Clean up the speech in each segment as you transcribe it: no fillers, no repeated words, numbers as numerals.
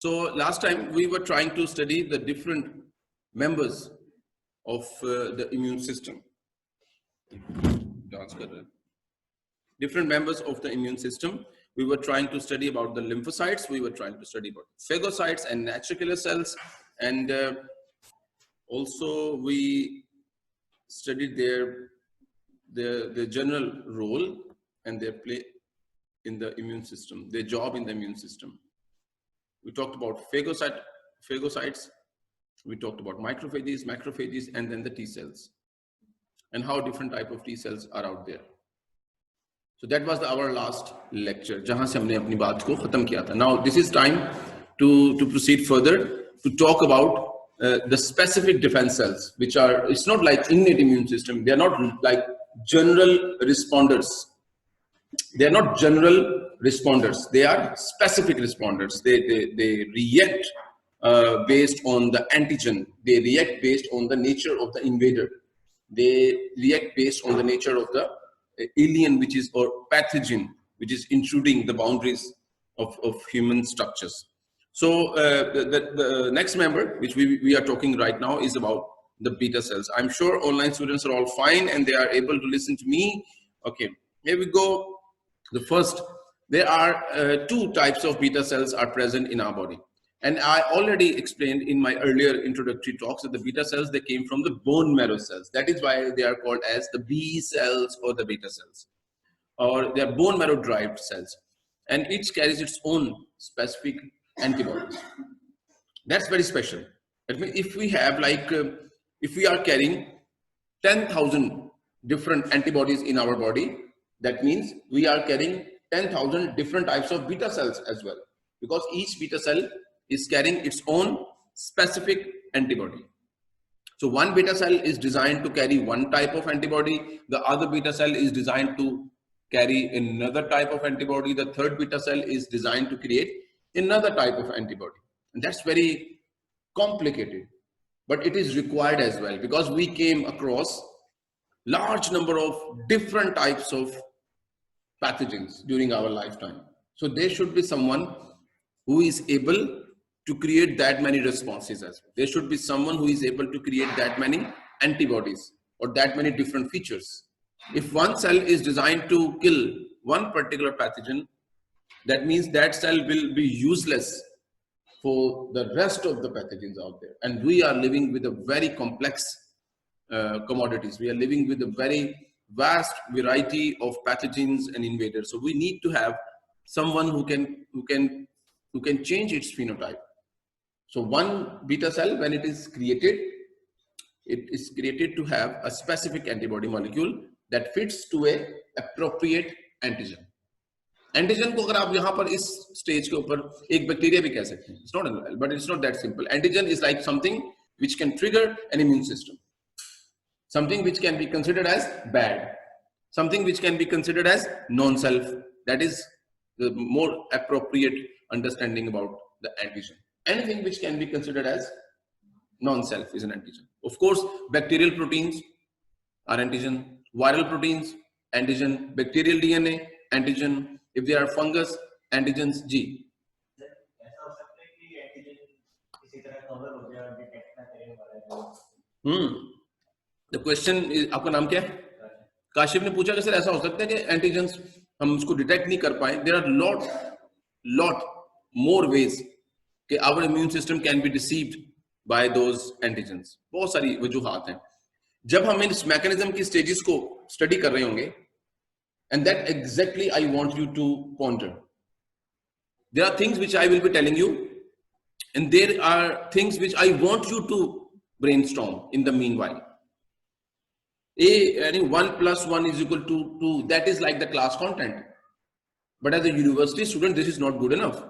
So last time we were trying to study the different members of the immune system. Different members of the immune system. We were trying to study about the lymphocytes. We were trying to study about phagocytes and natural killer cells. And also we studied their general role and their play in the immune system, their job in the immune system. We talked about phagocytes. We talked about macrophages, and then the T cells, and how different type of T cells are out there. So that was our last lecture, जहाँ से हमने अपनी बात को खत्म किया था. Now this is time to proceed further to talk about the specific defense cells, which are, it's not like innate immune system. They are not like general responders. They are not general responders. They are specific responders. They react based on the antigen. They react based on the nature of the invader. They react based on the nature of the alien, which is, or pathogen, which is intruding the boundaries of human structures. So the next member, which we are talking right now, is about the beta cells. I'm sure online students are all fine and they are able to listen to me. Okay, here we go. The first, there are two types of beta cells are present in our body. And I already explained in my earlier introductory talks that the beta cells, they came from the bone marrow cells. That is why they are called as the B cells or the beta cells, or they are bone marrow derived cells. And each carries its own specific antibodies. That's very special. I mean, if we have like, if we are carrying 10,000 different antibodies in our body, that means we are carrying 10,000 different types of beta cells as well, because each beta cell is carrying its own specific antibody. So one beta cell is designed to carry one type of antibody. The other beta cell is designed to carry another type of antibody. The third beta cell is designed to create another type of antibody. And that's very complicated, but it is required as well, because we came across large number of different types of pathogens during our lifetime. So there should be someone who is able to create that many responses as well. There should be someone who is able to create that many antibodies or that many different features. If one cell is designed to kill one particular pathogen, that means that cell will be useless for the rest of the pathogens out there. And we are living with a very complex commodities. We are living with a very vast variety of pathogens and invaders. So we need to have someone who can change its phenotype. So one beta cell, when it is created to have a specific antibody molecule that fits to a appropriate antigen. Antigen को अगर आप यहाँ पर इस stage के ऊपर एक bacteria भी कह सकते हैं. It's not, but it's not that simple. Antigen is like something which can trigger an immune system. Something which can be considered as bad. Something which can be considered as non-self. That is the more appropriate understanding about the antigen. Anything which can be considered as non-self is an antigen. Of course, bacterial proteins are antigen, viral proteins, antigen, bacterial DNA, antigen. If they are fungus, antigens G. The question is, आपका नाम क्या है? काशिफ ने पूछा कि sir ऐसा हो सकता है कि एंटीजेंस हम उसको डिटेक्ट नहीं कर पाए. There are lot more ways कि our immune system can be deceived by those antigens. बहुत सारी वजूहात हैं. जब हम इस मैकेनिज्म की स्टेजेस को स्टडी कर रहे होंगे, and that exactly I want you to ponder. There are things which I will be telling you, and there are things which I want you to brainstorm in the meanwhile. 1 + 1 = 2. That is like the class content. But as a university student, this is not good enough.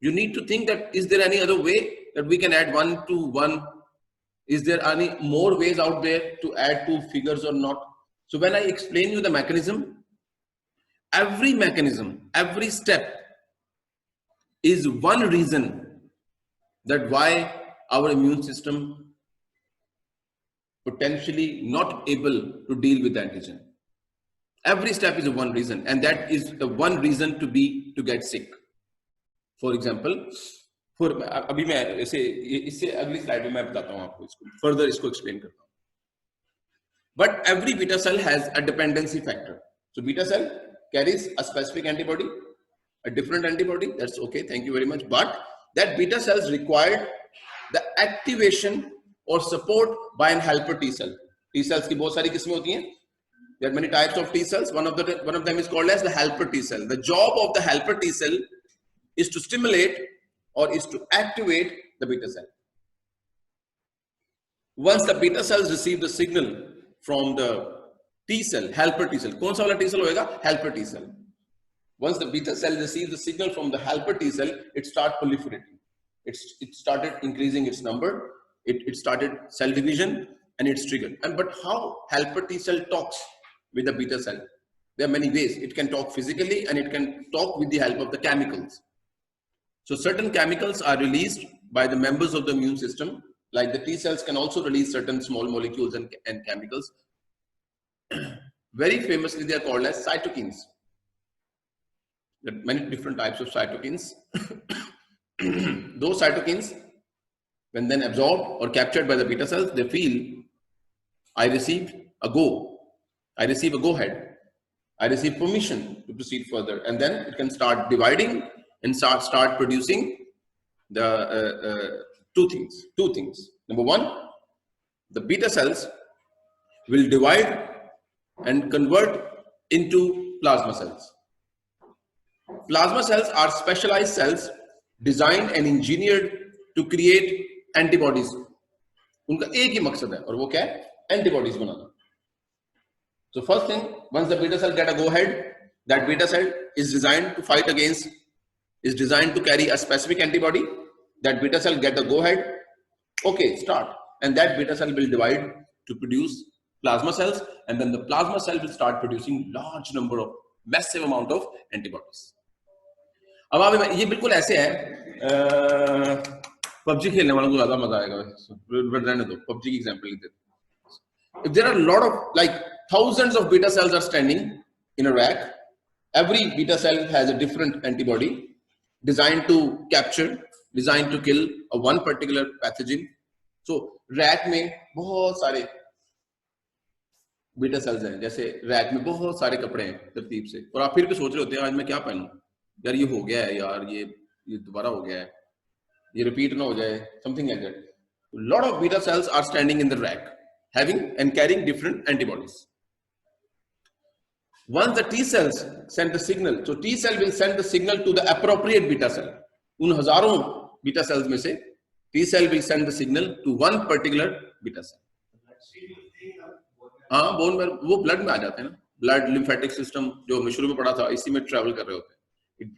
You need to think that, is there any other way that we can add 1 to 1? Is there any more ways out there to add two figures or not? So when I explain you the mechanism, every step is one reason that why our immune system potentially not able to deal with the antigen. Every step is one reason, and that is the one reason to get sick. For example, अभी मैं इससे अगली slide में मैं बताता हूँ आपको, इसको फर्दर इसको एक्सप्लेन करता हूँ. But every beta cell has a dependency factor. So beta cell carries a specific antibody, a different antibody. That's okay. Thank you very much. But that beta cells required the activation or support by an helper T cell. T cells की बहुत सारी किस्में होती हैं. There are many types of T cells. One of them is called as the helper T cell. The job of the helper T cell is to stimulate or is to activate the beta cell. Once the beta cells receive the signal from the T cell, helper T cell, कौन सा वाला T cell होएगा? Helper T cell. Once the beta cell receives the signal from the helper T cell, it starts proliferating. It started increasing its number. It started cell division and it's triggered. But how helper T cell talks with the beta cell? There are many ways. It can talk physically and it can talk with the help of the chemicals. So certain chemicals are released by the members of the immune system. Like the T cells can also release certain small molecules and chemicals. Very famously, they are called as cytokines. There are many different types of cytokines. Those cytokines, when then absorbed or captured by the beta cells, they feel, I received a go. I receive a go-ahead. I receive permission to proceed further. And then it can start dividing and start producing the two things. Number one, the beta cells will divide and convert into plasma cells. Plasma cells are specialized cells designed and engineered to create antibodies. उनका एक ही मकसद है और वो क्या है? Antibodies banana. So first thing, once the beta cell get a go-ahead, that beta cell is designed to fight against, is designed to carry a specific antibody. That beta cell get the go-ahead. Okay, start. And that beta cell will divide to produce plasma cells, and then the plasma cell will start producing large number of, massive amount of antibodies. अब आप ये बिल्कुल ऐसे है, PUBG खेलने वालों को ज्यादा मजा आएगा. रहने दो, PUBG की एग्जांपल लेते हैं. If there are a lot of, like thousands of beta cells are standing in a rack, every beta cell has a different antibody designed to capture, designed to kill a one particular pathogen. So rack में बहुत सारे beta cells हैं. जैसे rack में बहुत सारे कपड़े हैं तरतीब से, और आप फिर भी सोच रहे होते हैं आज मैं क्या पहनूं, यार ये हो गया है, यार ये दोबारा हो गया है, ये repeat ना हो जाए, something like that. A lot of beta cells are standing in the rack, having and carrying different antibodies. Once the T cells send the signal, so T cell will send the signal to the appropriate beta cell. उन हजारों beta cells में से T cell will send the signal to one particular beta cell. हाँ, bone में वो blood में आ जाते हैं ना. ब्लड lymphatic system जो हमने शुरू में पढ़ा था, इसी में ट्रैवल कर रहे होते हैं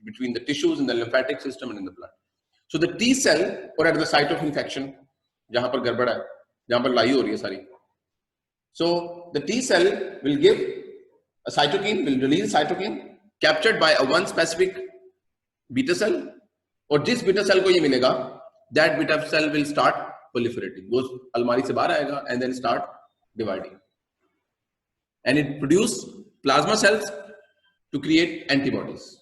between the tissues in the lymphatic system and in the blood. So the T cell, or at the site of infection, जहाँ पर गड़बड़ है, जहाँ पर लाई हो रही है सारी. So the T cell will give a cytokine, will release cytokine captured by a one specific beta cell, और जिस beta cell को ये मिलेगा, that beta cell will start proliferating. वो अलमारी से बाहर आएगा and then start dividing, and it produce plasma cells to create antibodies.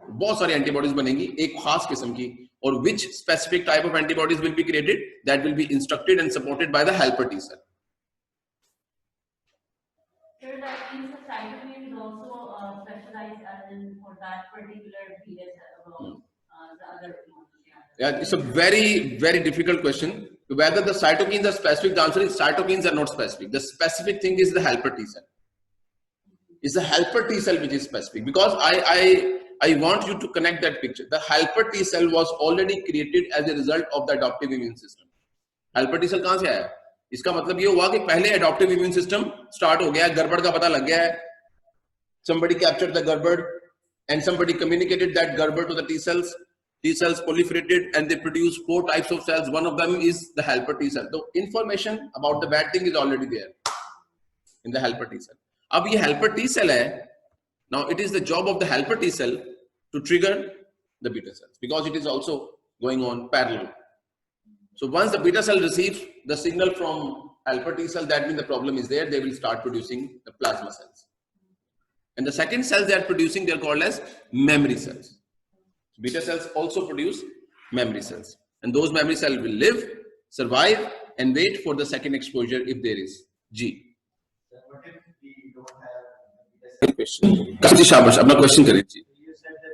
बहुत सारी antibodies बनेंगी एक खास किस्म की, और which specific type of antibodies will be created, that will be instructed and supported by the helper T cell. So that means the cytokine is also specialized as in for that particular beta cell, the other ones. Yeah, it's a very, very difficult question. Whether the cytokines are specific, the answer is cytokines are not specific. The specific thing is the helper T cell. It's the helper T cell which is specific, because I want you to connect that picture. The helper T cell was already created as a result of the adaptive immune system. Helper T cell कहाँ से आया? इसका मतलब ये हुआ कि पहले adaptive immune system start हो गया, गड़बड़ का पता लग गया है. Somebody captured the गड़बड़ and somebody communicated that गड़बड़ to the T cells. T cells proliferated and they produce 4 types of cells. One of them is the helper T cell. The information about the bad thing is already there in the helper T cell. अब ये helper T cell है. Now it is the job of the helper T cell to trigger the beta cells, because it is also going on parallel. So once the beta cell receives the signal from helper T cell, that means the problem is there. They will start producing the plasma cells. And the second cells they are producing, they are called as memory cells. Beta cells also produce memory cells. And those memory cells will live, survive, and wait for the second exposure if there is. G. What if we don't have Question. Kasi shabash, apna question kare ji. you said that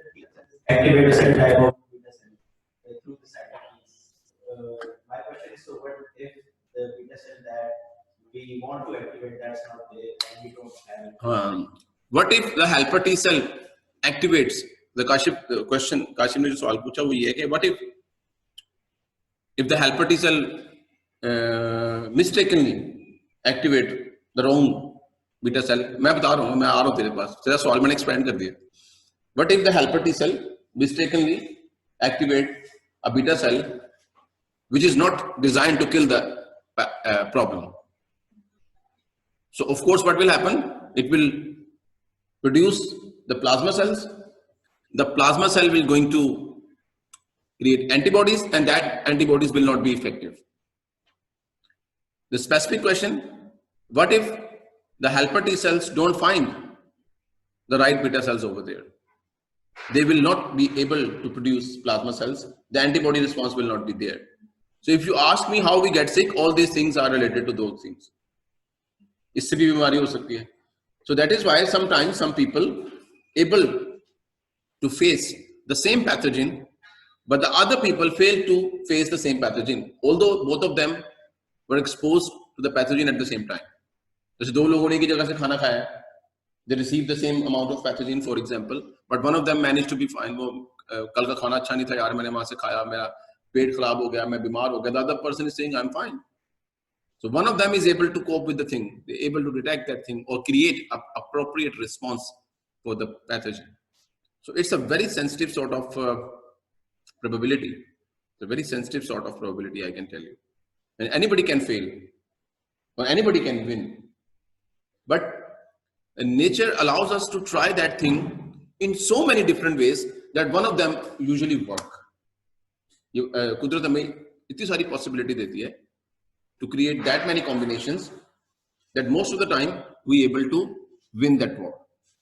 activate a certain type of beta cell through the cytokines. My question is, so what if the beta cell that we want to activate that's not there and we don't have it? What if the helper T cell activates the question Kashif ने जो सवाल पूछा वो ये है कि what if the helper T cell mistakenly activate the wrong beta cell? मैं बता रहा हूँ, मैं आ रहा हूँ तेरे पास, तेरा सवाल मैंने expand कर दिया. What if the helper T cell mistakenly activate a beta cell which is not designed to kill the problem? So of course, what will happen? It will produce the plasma cells. The plasma cell will going to create antibodies, and that antibodies will not be effective. The specific question, what if the helper T cells don't find the right beta cells over there? They will not be able to produce plasma cells. The antibody response will not be there. So if you ask me how we get sick, all these things are related to those things. इससे भी बीमारी हो सकती है. So that is why sometimes some people able to face the same pathogen, but the other people fail to face the same pathogen, although both of them were exposed to the pathogen at the same time. जैसे दो लोगों ने एक ही जगह से खाना खाया, they received the same amount of pathogen, for example, but one of them managed to be fine. वो कल का खाना अच्छा नहीं था यार, मैंने वहां से खाया, मेरा पेट खराब हो गया, मैं बीमार हो गया. The other person is saying I'm fine. So one of them is able to cope with the thing, they're able to detect that thing or create an appropriate response for the pathogen. So it's a very sensitive sort of probability. It's a very sensitive sort of probability, I can tell you. And anybody can fail or anybody can win. But nature allows us to try that thing in so many different ways that one of them usually work. कुदरत हमें इतनी सारी possibility देती है to create that many combinations that most of the time we able to win that war.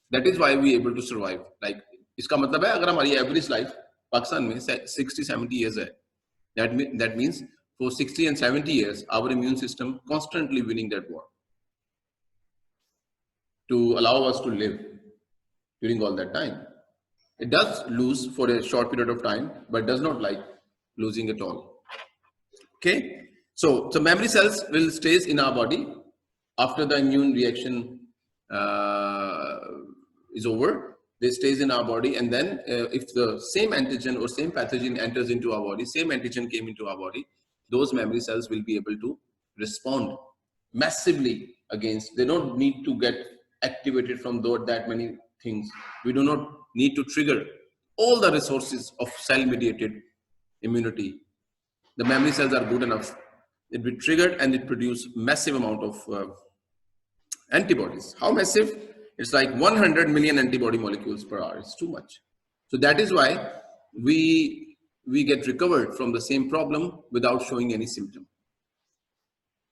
That is why we able to survive. Like इसका मतलब है अगर हमारी average life पाकिस्तान में 60-70 years है, that means for 60 and 70 years our immune system constantly winning that war to allow us to live during all that time. It does lose for a short period of time, but does not like losing at all. Okay. So memory cells will stays in our body after the immune reaction is over. They stays in our body, and then if the same antigen or same pathogen enters into our body, same antigen came into our body, those memory cells will be able to respond massively against. They don't need to get activated from that many things. We do not need to trigger all the resources of cell-mediated immunity. The memory cells are good enough. It will be triggered and it produce massive amount of antibodies. How massive? It's like 100 million antibody molecules per hour. It's too much. So that is why we get recovered from the same problem without showing any symptom.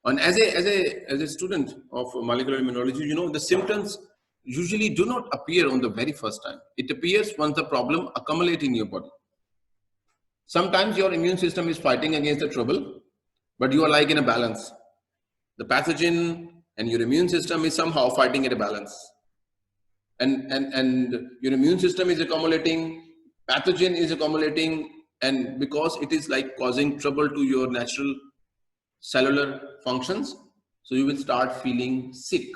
And as a student of molecular immunology, you know, the symptoms usually do not appear on the very first time. It appears once the problem accumulates in your body. Sometimes your immune system is fighting against the trouble, but you are like in a balance. The pathogen and your immune system is somehow fighting at a balance. And your immune system is accumulating, pathogen is accumulating, and because it is like causing trouble to your natural cellular functions, so you will start feeling sick.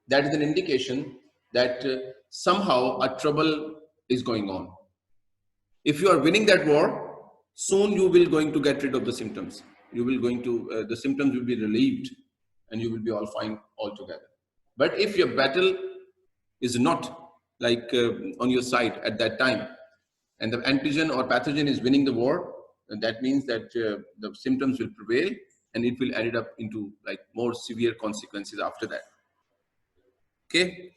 That is an indication that somehow a trouble is going on. If you are winning that war, soon you will going to get rid of the symptoms. You will going to, the symptoms will be relieved and you will be all fine altogether. But if your battle is not like on your side at that time, and the antigen or pathogen is winning the war, and that means that the symptoms will prevail and it will end up into like more severe consequences after that. Okay.